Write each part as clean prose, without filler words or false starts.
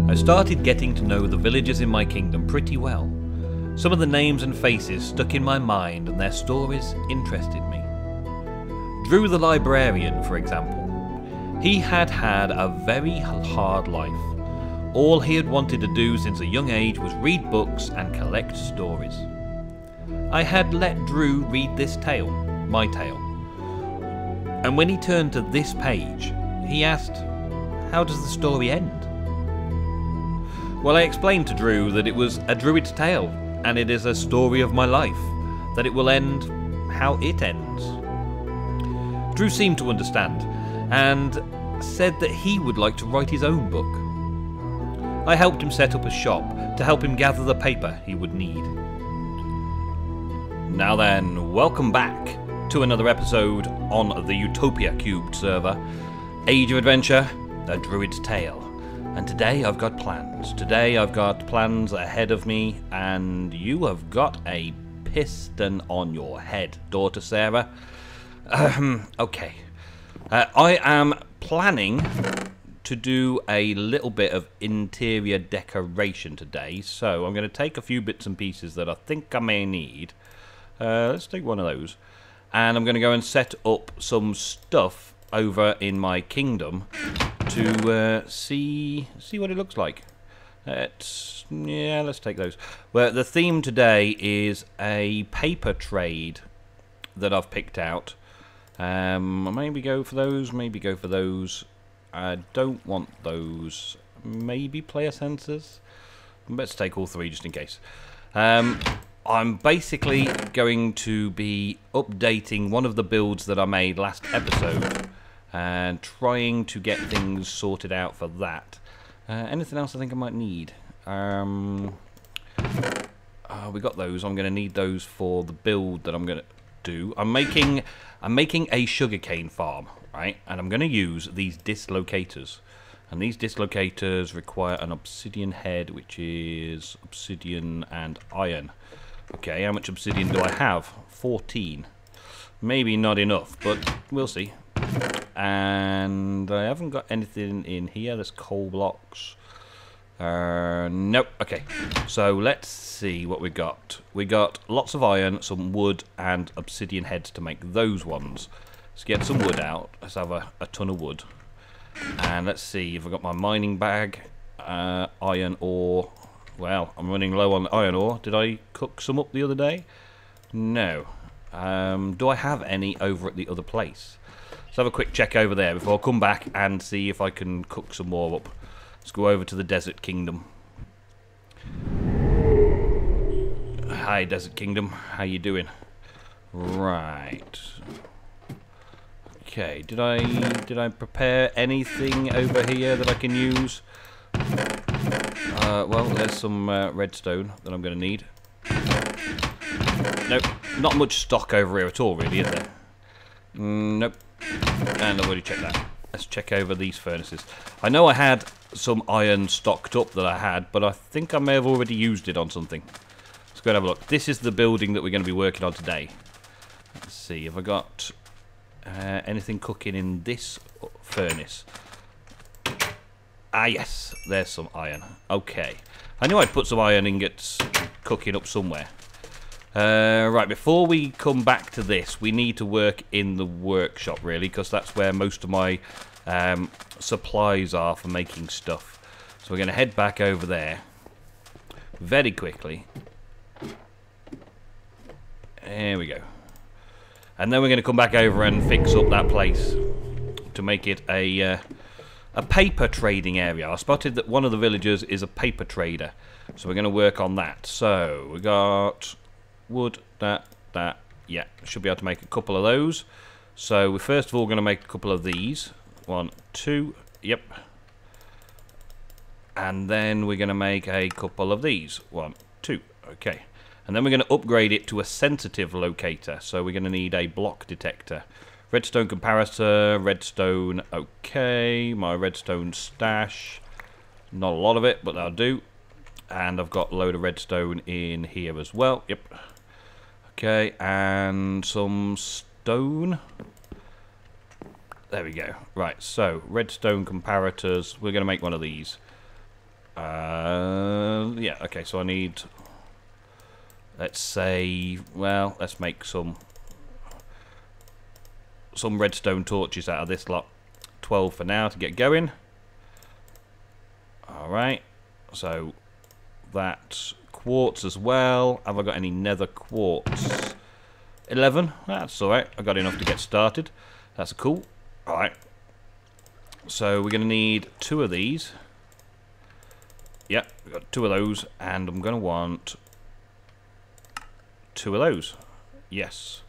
I started getting to know the villagers in my kingdom pretty well. Some of the names and faces stuck in my mind and their stories interested me. Drew the Librarian, for example. He had had a very hard life. All he had wanted to do since a young age was read books and collect stories. I had let Drew read this tale, my tale. And when he turned to this page, he asked, "How does the story end?" Well, I explained to Drew that it was a Druid's Tale, and it is a story of my life, that it will end how it ends. Drew seemed to understand, and said that he would like to write his own book. I helped him set up a shop to help him gather the paper he would need. Now then, welcome back to another episode on the Utopia³ server, Age of Adventure, the Druid's Tale. And today I've got plans. Today I've got plans ahead of me, and you have got a piston on your head, daughter Sarah. Okay. I am planning to do a little bit of interior decoration today, so I'm going to take a few bits and pieces that I think I may need. Let's take one of those. And I'm going to go and set up some stuff over in my kingdom to see what it looks like. Yeah, let's take those. Well, the theme today is a paper trade that I've picked out. Maybe go for those, maybe go for those. I don't want those. Maybe player sensors. Let's take all three just in case. I'm basically going to be updating one of the builds that I made last episode and trying to get things sorted out for that. Anything else I think I might need? We got those. I'm going to need those for the build that I'm going to do. I'm making a sugarcane farm, right? And I'm going to use these dislocators. And these dislocators require an obsidian head, which is obsidian and iron. Okay, how much obsidian do I have? 14. Maybe not enough, but we'll see. And I haven't got anything in here. There's coal blocks. Nope. Okay, so let's see what we got. We got lots of iron, some wood, and obsidian heads to make those ones. Let's get some wood out. Let's have a ton of wood. And let's see if I've got my mining bag. Iron ore. Well, I'm running low on iron ore. Did I cook some up the other day? No. Do I have any over at the other place? Let's have a quick check over there before I come back and see if I can cook some more up. Let's go over to the Desert Kingdom. Hi, Desert Kingdom. How you doing? Right. Okay. Did I prepare anything over here that I can use? Well, there's some redstone that I'm going to need. Nope, not much stock over here at all, really, is there? Nope. And I've already checked that. Let's check over these furnaces. I know I had some iron stocked up that I had, but I think I may have already used it on something. Let's go and have a look. This is the building that we're going to be working on today. Let's see, have I got anything cooking in this furnace? Ah, yes, there's some iron. Okay. I knew I'd put some iron ingots cooking up somewhere. Right, before we come back to this, we need to work in the workshop, really, because that's where most of my supplies are for making stuff. So we're going to head back over there very quickly. There we go. And then we're going to come back over and fix up that place to make it a paper trading area. I spotted that one of the villagers is a paper trader, so we're going to work on that. So we got wood, that, yeah, should be able to make a couple of those. So we're first of all going to make a couple of these. 1, 2, yep. And then we're going to make a couple of these. 1, 2, okay. And then we're going to upgrade it to a sensitive locator. So we're going to need a block detector. Redstone comparator, redstone, okay. My redstone stash, not a lot of it, but that'll do. And I've got a load of redstone in here as well, yep. Okay, and some stone. There we go. Right, so redstone comparators. We're going to make one of these. Yeah, okay, so I need, let's say, well, let's make some redstone torches out of this lot. 12 for now to get going. Alright, so that's quartz as well. Have I got any nether quartz? 11, that's alright. I got enough to get started. That's cool. Alright, so we're going to need 2 of these. Yep, we've got 2 of those, and I'm going to want 2 of those. Yes.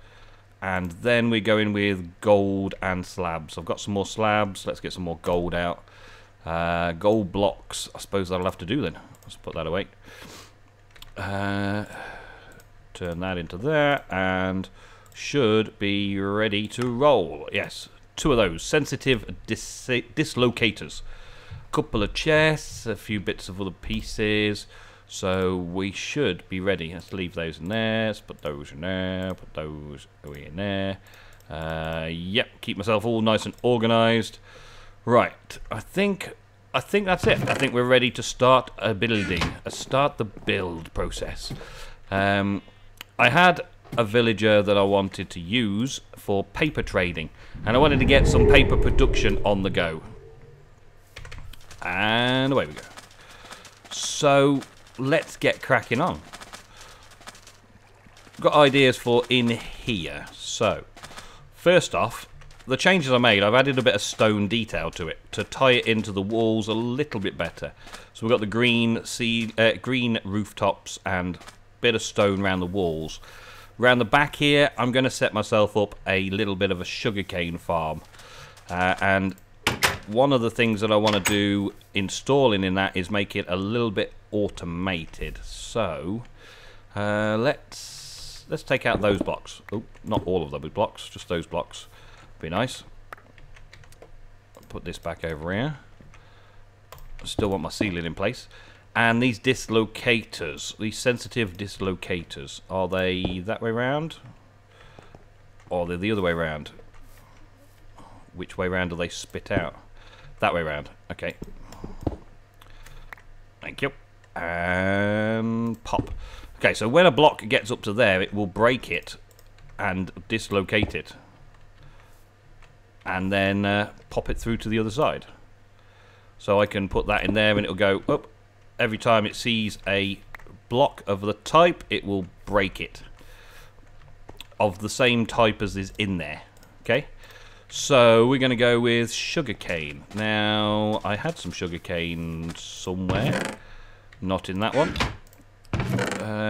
And then we go in with gold and slabs. I've got some more slabs. Let's get some more gold out. Gold blocks. I suppose that'll have to do then. Let's put that away. Turn that into there, and should be ready to roll. Yes, 2 of those. Sensitive dislocators. Couple of chests, a few bits of other pieces, so we should be ready. Let's leave those in there, let's put those in there, put those away in there. Yep, keep myself all nice and organised. Right, I think that's it. I think we're ready to start building. Start the build process. I had a villager that I wanted to use for paper trading, and I wanted to get some paper production on the go. And away we go. So let's get cracking on. Got ideas for in here. So first off, the changes I made, I've added a bit of stone detail to it to tie it into the walls a little bit better. So we've got the green rooftops and a bit of stone around the walls. Around the back here, I'm going to set myself up a little bit of a sugarcane farm, and one of the things that I want to do installing in that is make it a little bit automated. So let's take out those blocks. Oh, not all of those blocks, just those blocks. Be nice. Put this back over here. Still want my ceiling in place. And these dislocators, these sensitive dislocators, are they that way round? Or they're the other way round? Which way round do they spit out? That way round. Okay. Thank you. And pop. Okay, so when a block gets up to there, it will break it and dislocate it. And then pop it through to the other side. So I can put that in there and it'll go up. Every time it sees a block of the type, it will break it. Of the same type as is in there. Okay? So we're going to go with sugarcane. Now, I had some sugarcane somewhere. Not in that one.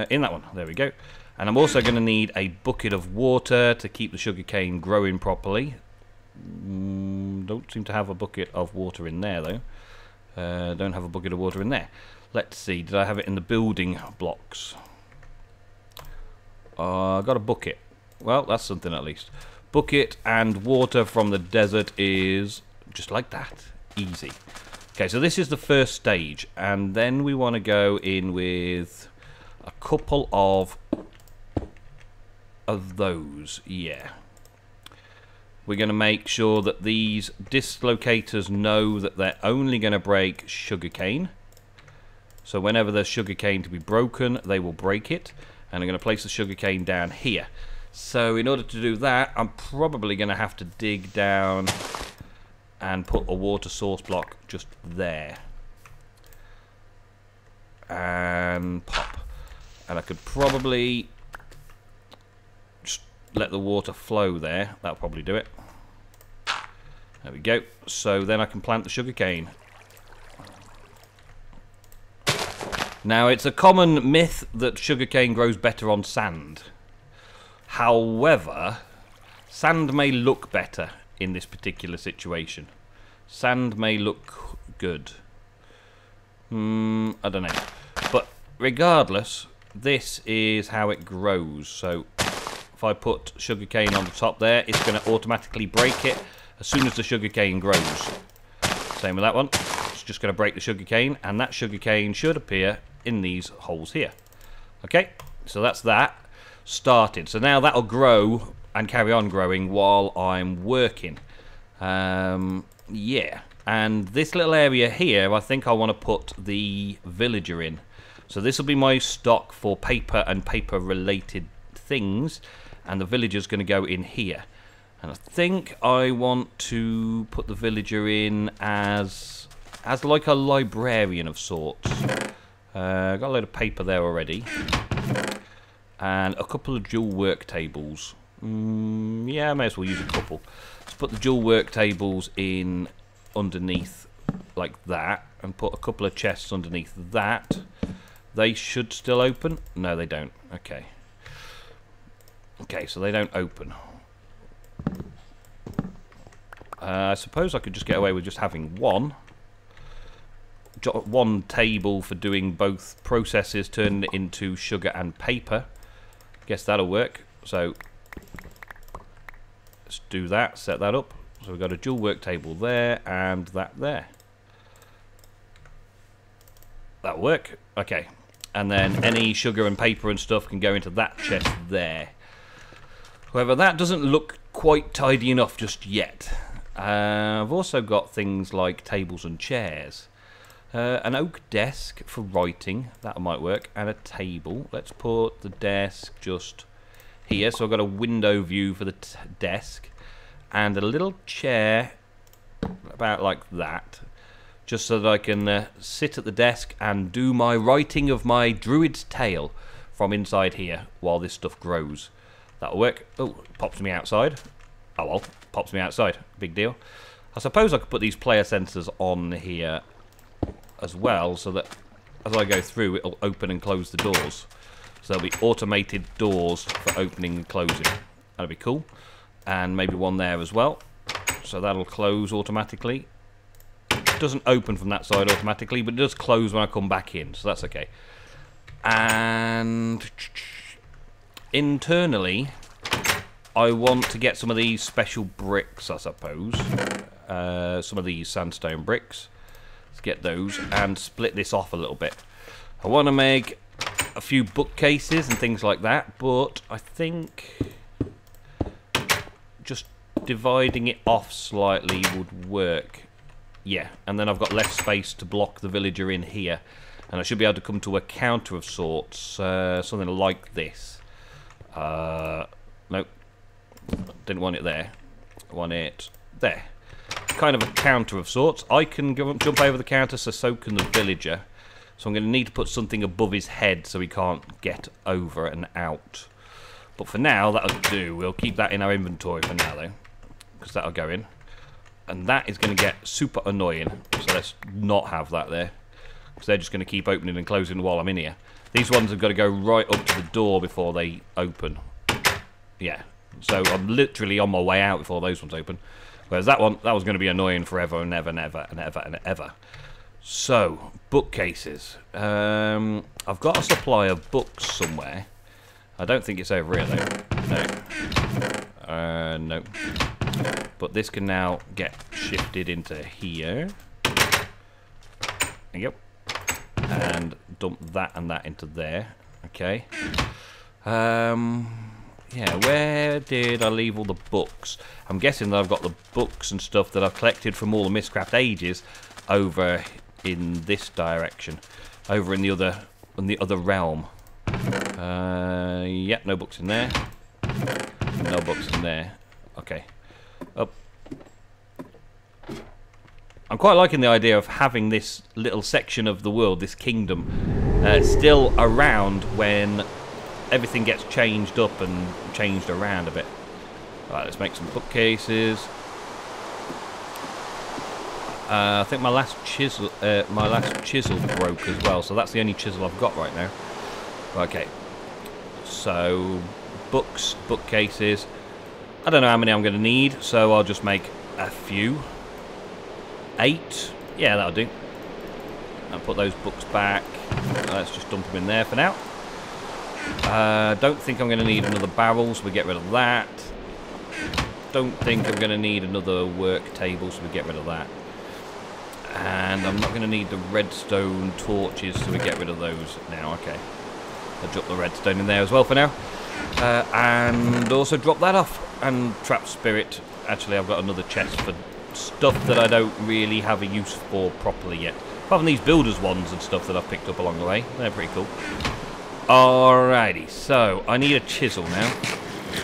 In that one. There we go. And I'm also going to need a bucket of water to keep the sugarcane growing properly. Don't seem to have a bucket of water in there, though. Don't have a bucket of water in there. Let's see. Did I have it in the building blocks? I got a bucket. Well, that's something at least. Bucket and water from the desert is just like that. Easy. Okay, so this is the first stage, and then we want to go in with a couple of those. Yeah. We're going to make sure that these dislocators know that they're only going to break sugarcane. So whenever there's sugarcane to be broken, they will break it. And I'm going to place the sugarcane down here. So in order to do that, I'm probably going to have to dig down and put a water source block just there. And pop. And I could probably just let the water flow there. That'll probably do it. There we go. So then I can plant the sugarcane. Now, it's a common myth that sugarcane grows better on sand. However, sand may look better in this particular situation. Sand may look good. I don't know. But regardless, this is how it grows. So if I put sugarcane on the top there, it's going to automatically break it as soon as the sugarcane grows. Same with that one. It's just going to break the sugarcane, and that sugarcane should appear in these holes here. Okay, so that's that started. So now that'll grow and carry on growing while I'm working. Yeah, And this little area here, I think I want to put the villager in. So this will be my stock for paper and paper-related things, and the villager's going to go in here. And I think I want to put the villager in as like a librarian of sorts. Got a load of paper there already, and a couple of dual work tables. Yeah, I may as well use a couple. Let's put the dual work tables in underneath like that, and put a couple of chests underneath that. They should still open. No, they don't. Okay. Okay, so they don't open. I suppose I could just get away with just having one table for doing both processes, turning it into sugar and paper. Guess that'll work. So let's do that, set that up. So we've got a dual work table there and that there. That'll work. Okay. And then any sugar and paper and stuff can go into that chest there. However, that doesn't look quite tidy enough just yet. I've also got things like tables and chairs. An oak desk for writing, that might work, and a table. Let's put the desk just here, so I've got a window view for the desk, and a little chair about like that, just so that I can sit at the desk and do my writing of my Druids Tale from inside here while this stuff grows. That'll work. Oh, pops me outside. Oh well, pops me outside. Big deal. I suppose I could put these player sensors on here as well, so that as I go through, it'll open and close the doors. So there'll be automated doors for opening and closing. That'll be cool. And maybe one there as well. So that'll close automatically. It doesn't open from that side automatically, but it does close when I come back in, so that's okay. And internally, I want to get some of these special bricks, I suppose. Some of these sandstone bricks. Let's get those and split this off a little bit. I want to make a few bookcases and things like that, but I think just dividing it off slightly would work. Yeah, and then I've got less space to block the villager in here, and I should be able to come to a counter of sorts, something like this. Nope, didn't want it there. I want it there. Kind of a counter of sorts. I can jump over the counter, so can the villager. So I'm going to need to put something above his head so he can't get over and out. But for now, that'll do. We'll keep that in our inventory for now, though, because that'll go in. And that is going to get super annoying. So let's not have that there, because they're just going to keep opening and closing while I'm in here. These ones have got to go right up to the door before they open. Yeah. So I'm literally on my way out before those ones open. Whereas that one, that was going to be annoying forever and ever and ever and ever and ever. So, bookcases. I've got a supply of books somewhere. I don't think it's over here, though. No. No. But this can now get shifted into here. Yep. And dump that and that into there. Okay. Yeah, where did I leave all the books? I'm guessing that I've got the books and stuff that I've collected from all the Mistcraft ages over in this direction, over in the other realm. Yeah, no books in there. No books in there. Okay. Up. I'm quite liking the idea of having this little section of the world, this kingdom, still around when everything gets changed up and changed around a bit. Right, let's make some bookcases. I think my last chisel broke as well, so that's the only chisel I've got right now. Okay, so books, bookcases. I don't know how many I'm going to need, so I'll just make a few. 8, yeah, that'll do. I'll put those books back. Let's just dump them in there for now. Don't think I'm going to need another barrel, so we get rid of that. Don't think I'm going to need another work table, so we get rid of that. And I'm not going to need the redstone torches, so we get rid of those now. Okay. I'll drop the redstone in there as well for now. And also drop that off. And trap spirit. Actually, I've got another chest for stuff that I don't really have a use for properly yet. Apart from these builders ones and stuff that I've picked up along the way. They're pretty cool. Alrighty, so I need a chisel now.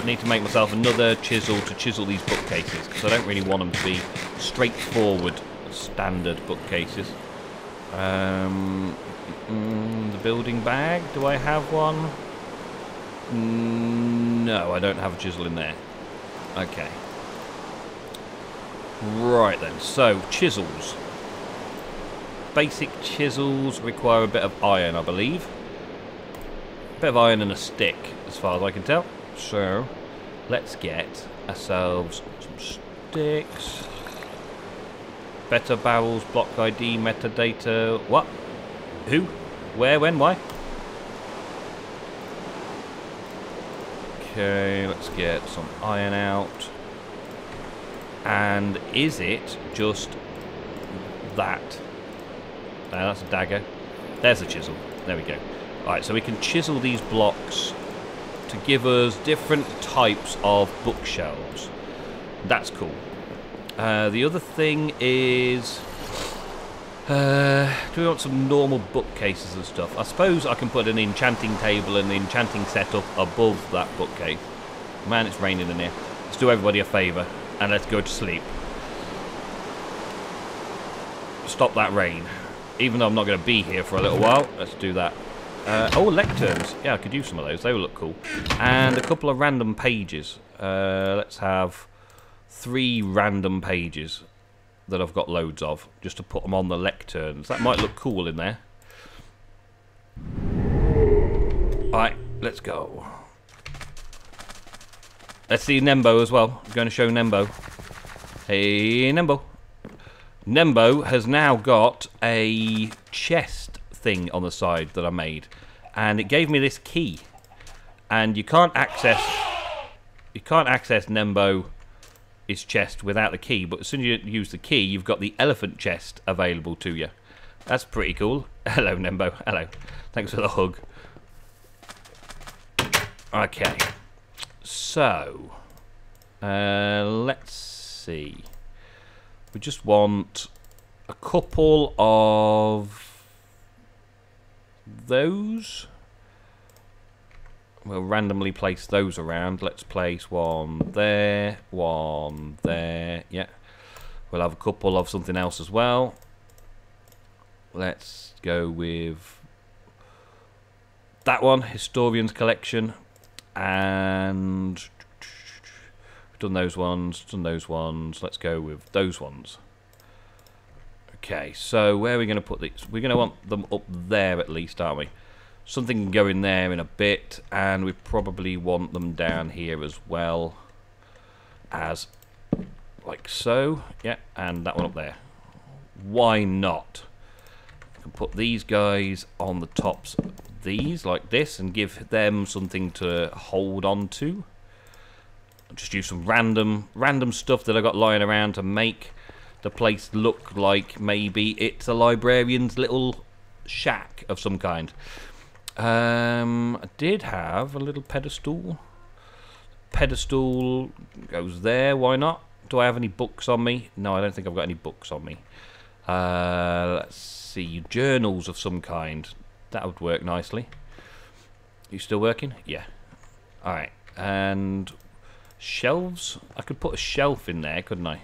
I need to make myself another chisel to chisel these bookcases, because I don't really want them to be straightforward, standard bookcases. The building bag, do I have one? No, I don't have a chisel in there. Okay. Right then, so chisels. Basic chisels require a bit of iron, I believe. A bit of iron and a stick, as far as I can tell. So, let's get ourselves some sticks. Better barrels, block ID, metadata. What? Who? Where? When? Why? Okay, let's get some iron out. And is it just that? That's a dagger. There's a chisel. There we go. Alright, so we can chisel these blocks to give us different types of bookshelves. That's cool. The other thing is... do we want some normal bookcases and stuff? I suppose I can put an enchanting table and an enchanting setup above that bookcase. Man, it's raining in here. Let's do everybody a favour and let's go to sleep. Stop that rain. Even though I'm not going to be here for a little while, let's do that. Oh, lecterns. Yeah, I could use some of those. They will look cool. And a couple of random pages. Let's have 3 random pages that I've got loads of, just to put them on the lecterns. That might look cool in there. Alright, let's go. Let's see Nembo as well. I'm going to show Nembo. Hey, Nembo. Nembo has now got a chest thing on the side that I made, and it gave me this key. And you can't access Nembo his chest without the key, but as soon as you use the key, you've got the elephant chest available to you. That's pretty cool. Hello, Nembo. Hello. Thanks for the hug. Okay. So, let's see. We just want a couple of those. We'll randomly place those around. Let's place one there, yeah. We'll have a couple of something else as well. Let's go with that one, Historian's Collection. And we've done those ones, Let's go with those ones. Okay, so where are we going to put these? We're going to want them up there at least, aren't we? Something can go in there in a bit, and we probably want them down here as well, as like so. Yeah, and that one up there. Why not? I can put these guys on the tops of these like this and give them something to hold on to. I'll just use some random stuff that I got lying around to make the place look like maybe it's a librarian's little shack of some kind. I did have a little pedestal. Pedestal goes there, why not? Do I have any books on me? No, I don't think I've got any books on me. Let's see, journals of some kind. That would work nicely. You still working? Yeah. Alright, and shelves? I could put a shelf in there, couldn't I?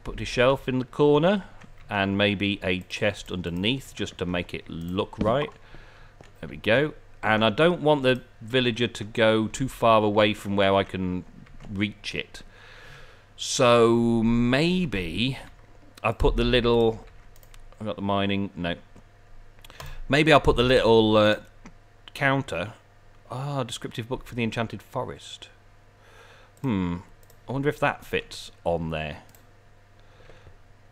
Put a shelf in the corner, and maybe a chest underneath, just to make it look right. There we go. And I don't want the villager to go too far away from where I can reach it. So maybe I put the little... I've got the mining. No. Maybe I'll put the little counter. Ah, descriptive book for the Enchanted Forest. I wonder if that fits on there.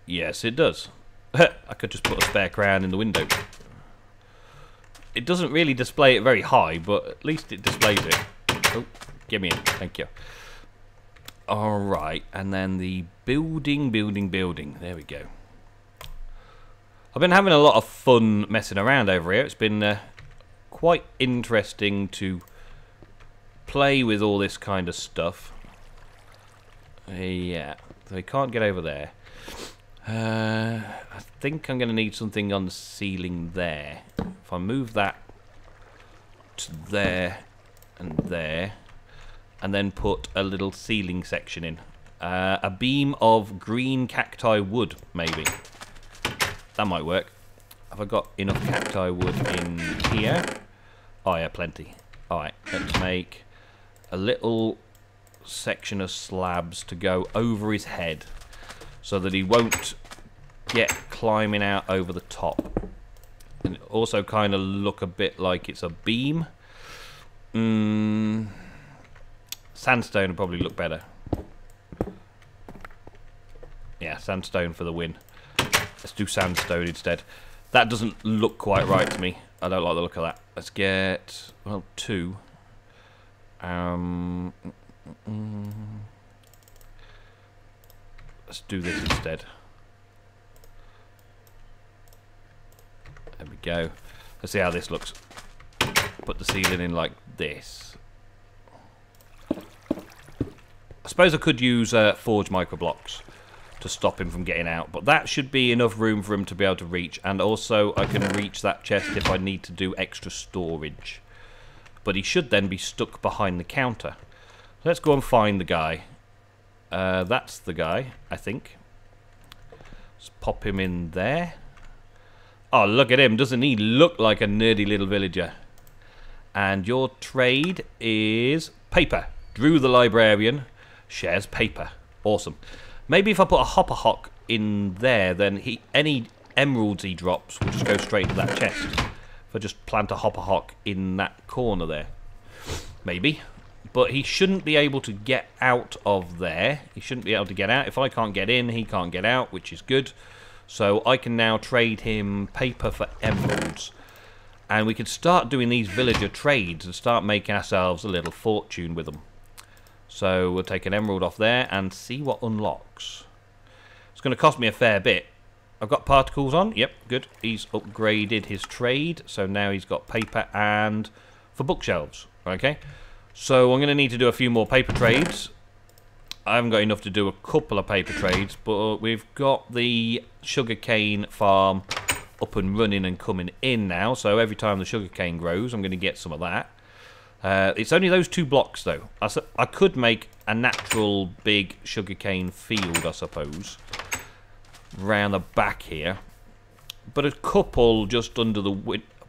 Yes, it does. I could just put a spare crown in the window. It doesn't really display it very high, but at least it displays it. Oh, get me in. Thank you. Alright, and then the building. There we go. I've been having a lot of fun messing around over here. It's been quite interesting to play with all this kind of stuff. Yeah. So he can't get over there. I think I'm going to need something on the ceiling there. If I move that to there, and then put a little ceiling section in. A beam of green cacti wood, maybe. That might work. Have I got enough cacti wood in here? Oh yeah, plenty. Alright, let's make a little section of slabs to go over his head so that he won't get climbing out over the top. And it also kind of look a bit like it's a beam. Sandstone would probably look better. Yeah, sandstone for the win. Let's do sandstone instead. That doesn't look quite right to me. I don't like the look of that. Let's get, well, 2. Let's do this instead. There we go. Let's see how this looks. Put the ceiling in like this. I suppose I could use forge microblocks to stop him from getting out, but that should be enough room for him to be able to reach, and also I can reach that chest if I need to do extra storage. But he should then be stuck behind the counter. Let's go and find the guy. That's the guy, I think. Let's pop him in there. Oh, look at him. Doesn't he look like a nerdy little villager? And your trade is paper. Drew the Librarian shares paper. Awesome. Maybe if I put a hopper hock in there, then any emeralds he drops will just go straight to that chest. If I just plant a hopper hock in that corner there. Maybe. But he shouldn't be able to get out of there. He shouldn't be able to get out. If I can't get in, he can't get out, which is good. So I can now trade him paper for emeralds. And we can start doing these villager trades and start making ourselves a little fortune with them. So we'll take an emerald off there and see what unlocks. It's going to cost me a fair bit. I've got particles on. Yep, good. He's upgraded his trade. So now he's got paper and for bookshelves. Okay. So I'm going to need to do a few more paper trades. I haven't got enough to do a couple of paper trades, but we've got the sugarcane farm up and running and coming in now. So every time the sugarcane grows, I'm going to get some of that. It's only those 2 blocks, though. I could make a natural big sugarcane field, I suppose, round the back here. But a couple just under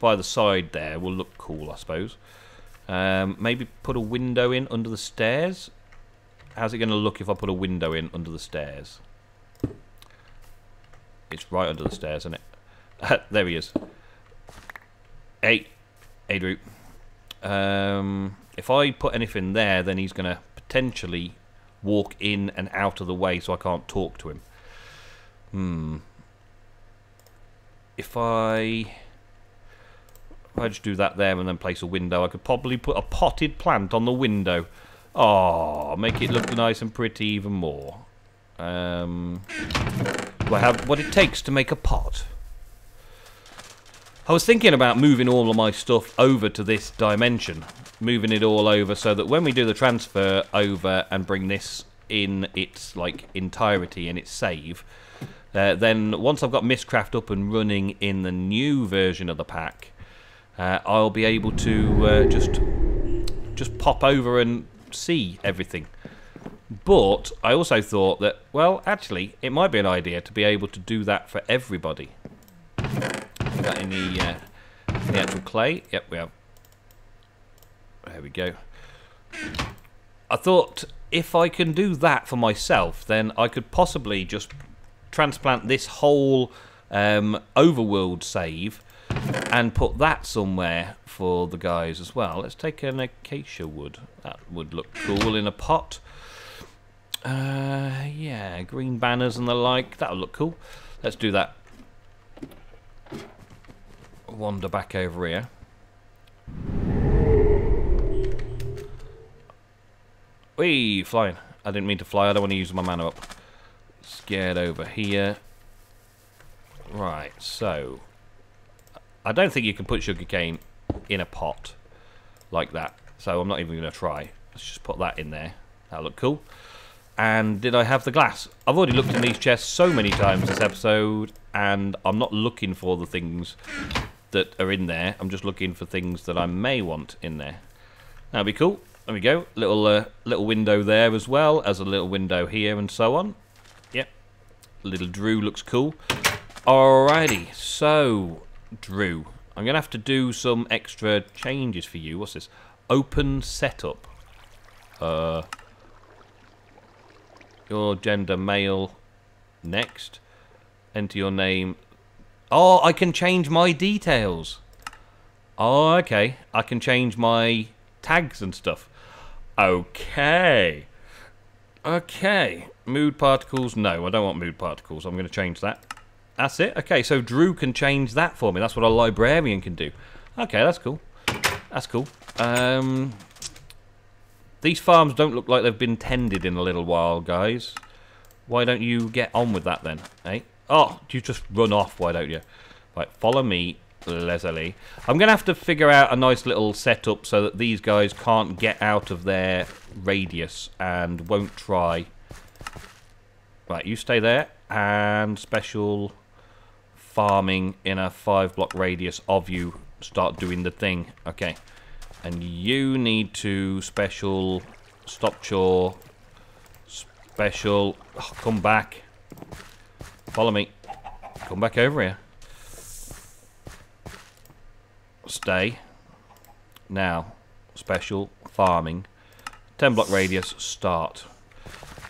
by the side there will look cool, I suppose. Maybe put a window in under the stairs. How's it going to look if I put a window in under the stairs? It's right under the stairs, isn't it? There he is. Hey, Drew. If I put anything there, then he's going to potentially walk in and out of the way so I can't talk to him. If I just do that there and then place a window, I could probably put a potted plant on the window. Oh, make it look nice and pretty even more. Do I have what it takes to make a pot? I was thinking about moving all of my stuff over to this dimension. Moving it all over so that when we do the transfer over and bring this in its entirety in its save, then once I've got Mistcraft up and running in the new version of the pack, I'll be able to just pop over and see everything. But I also thought that, well, actually, it might be an idea to be able to do that for everybody. Is that in the actual clay? Yep, we have. There we go. I thought if I can do that for myself, then I could possibly just transplant this whole overworld save and put that somewhere for the guys as well. Let's take an acacia wood. That would look cool in a pot. Yeah, green banners and the like. That would look cool. Let's do that. Wander back over here. Whee! Flying. I didn't mean to fly. I don't want to use my mana up. Let's get over here. Right, so I don't think you can put sugarcane in a pot like that. So I'm not even going to try. Let's just put that in there. That'll look cool. And did I have the glass? I've already looked in these chests so many times this episode, and I'm not looking for the things that are in there. I'm just looking for things that I may want in there. That'll be cool. There we go. Little window there as well as a little window here and so on. Yep. Little Drew looks cool. Alrighty. So, Drew, I'm going to have to do some extra changes for you. What's this? Open setup. Your gender male. Next. Enter your name. Oh, I can change my details. Oh, okay. I can change my tags and stuff. Okay. Okay. Mood particles. No, I don't want mood particles. I'm going to change that. That's it. Okay, so Drew can change that for me. That's what a librarian can do. Okay, that's cool. That's cool. These farms don't look like they've been tended in a little while, guys. Why don't you get on with that then, eh? Oh, you just run off, why don't you? Right, follow me, Leslie. I'm going to have to figure out a nice little setup so that these guys can't get out of their radius and won't try. Right, you stay there. And special farming in a 5-block radius of you. Start doing the thing. Okay. And you need to special stop chore. Special. Oh, come back. Follow me. Come back over here. Stay. Now, special farming. 10-block radius, start.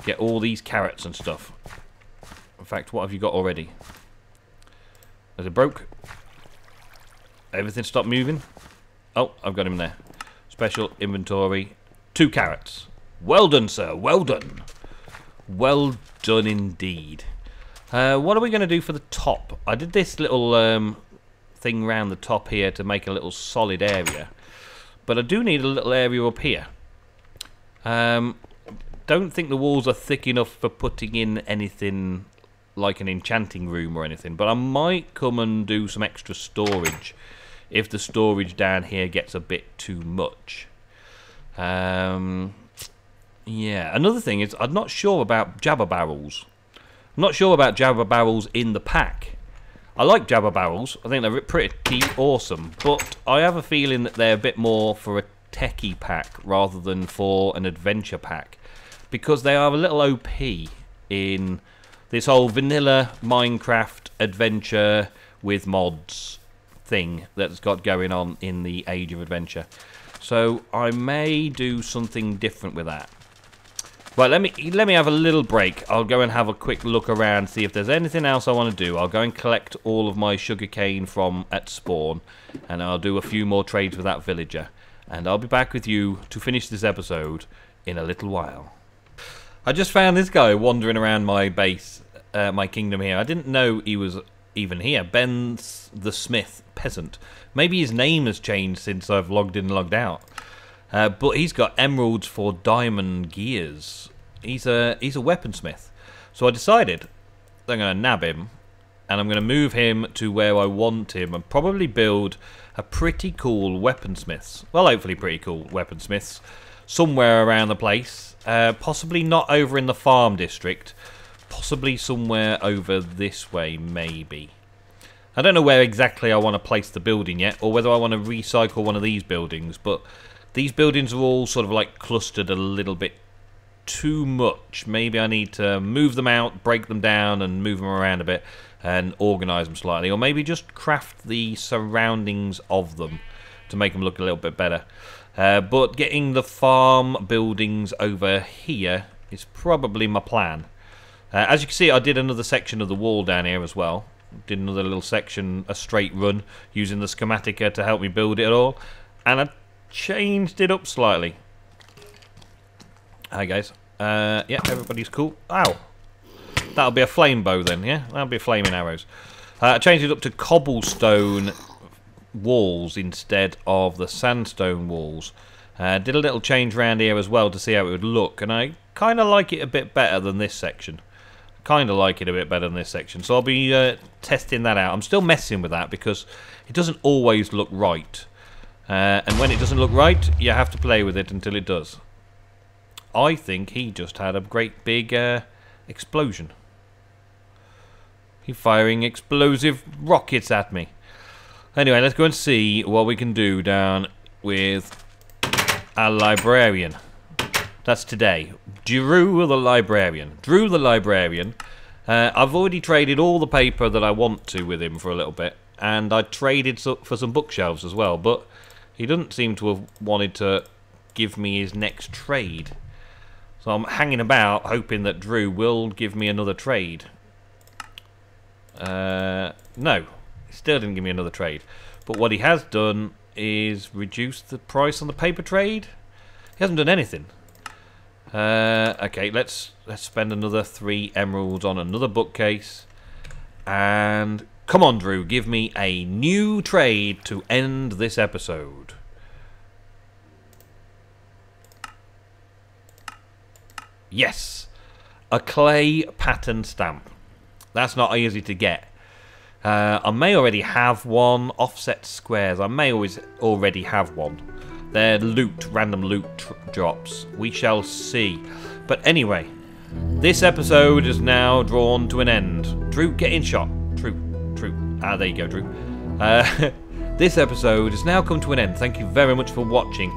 Get all these carrots and stuff. In fact, what have you got already? Is it broke? Everything stopped moving? Oh, I've got him there. Special inventory. 2 carrots. Well done, sir. Well done. Well done indeed. What are we going to do for the top? I did this little thing round the top here to make a little solid area. But I do need a little area up here. Don't think the walls are thick enough for putting in anything like an enchanting room or anything. But I might come and do some extra storage if the storage down here gets a bit too much. Yeah, another thing is I'm not sure about jabber barrels. I'm not sure about jabber barrels in the pack. I like jabber barrels. I think they're pretty awesome. But I have a feeling that they're a bit more for a techie pack rather than for an adventure pack. Because they are a little OP in this whole vanilla Minecraft adventure with mods thing that's got going on in the Age of Adventure. So I may do something different with that. Right, let me have a little break. I'll go and have a quick look around, see if there's anything else I want to do. I'll go and collect all of my sugarcane from at spawn, and I'll do a few more trades with that villager. And I'll be back with you to finish this episode in a little while. I just found this guy wandering around my base, my kingdom here. I didn't know he was even here. Ben the Smith Peasant. Maybe his name has changed since I've logged in and logged out. But he's got emeralds for diamond gears. He's a weaponsmith. So I decided that I'm going to nab him, and I'm going to move him to where I want him, and probably build a pretty cool weaponsmiths. Well, hopefully pretty cool weaponsmiths somewhere around the place. Possibly not over in the farm district. Possibly somewhere over this way, maybe. I don't know where exactly I want to place the building yet, or whether I want to recycle one of these buildings, but these buildings are all sort of like clustered a little bit too much. Maybe I need to move them out, break them down, and move them around a bit, and organise them slightly. Or maybe just craft the surroundings of them to make them look a little bit better. But getting the farm buildings over here is probably my plan. As you can see, I did another section of the wall down here as well. Did another little section, a straight run, using the schematica to help me build it all. And I changed it up slightly. Hi guys. Yeah, everybody's cool. Ow. That'll be a flame bow then, yeah? That'll be flaming arrows. I changed it up to cobblestone walls instead of the sandstone walls. Did a little change around here as well to see how it would look, and I kind of like it a bit better than this section. So I'll be testing that out. I'm still messing with that because it doesn't always look right. And when it doesn't look right, you have to play with it until it does. I think he just had a great big explosion. He's firing explosive rockets at me. Anyway, let's go and see what we can do down with our Librarian. That's today. Drew the Librarian. Drew the Librarian. I've already traded all the paper that I want to with him for a little bit. And I traded for some bookshelves as well. But he doesn't seem to have wanted to give me his next trade. So I'm hanging about hoping that Drew will give me another trade. No, he still didn't give me another trade. But what he has done is reduce the price on the paper trade. He hasn't done anything. Okay, let's spend another 3 emeralds on another bookcase. And come on, Drew, give me a new trade to end this episode. Yes, a clay pattern stamp. That's not easy to get. I may already have one. Offset squares. I may already have one. They're loot, random loot drops. We shall see. But anyway, this episode is now drawn to an end. Drew, get in shot. Drew. Ah, there you go, Drew. This episode has now come to an end. Thank you very much for watching.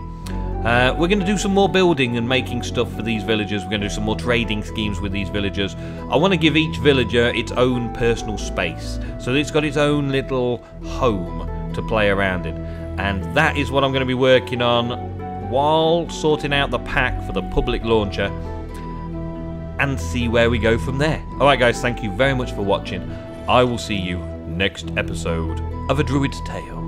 We're going to do some more building and making stuff for these villagers. We're going to do some more trading schemes with these villagers. I want to give each villager its own personal space, so that it's got its own little home to play around in. And that is what I'm going to be working on while sorting out the pack for the public launcher and see where we go from there. Alright guys, thank you very much for watching. I will see you next episode of A Druid's Tale.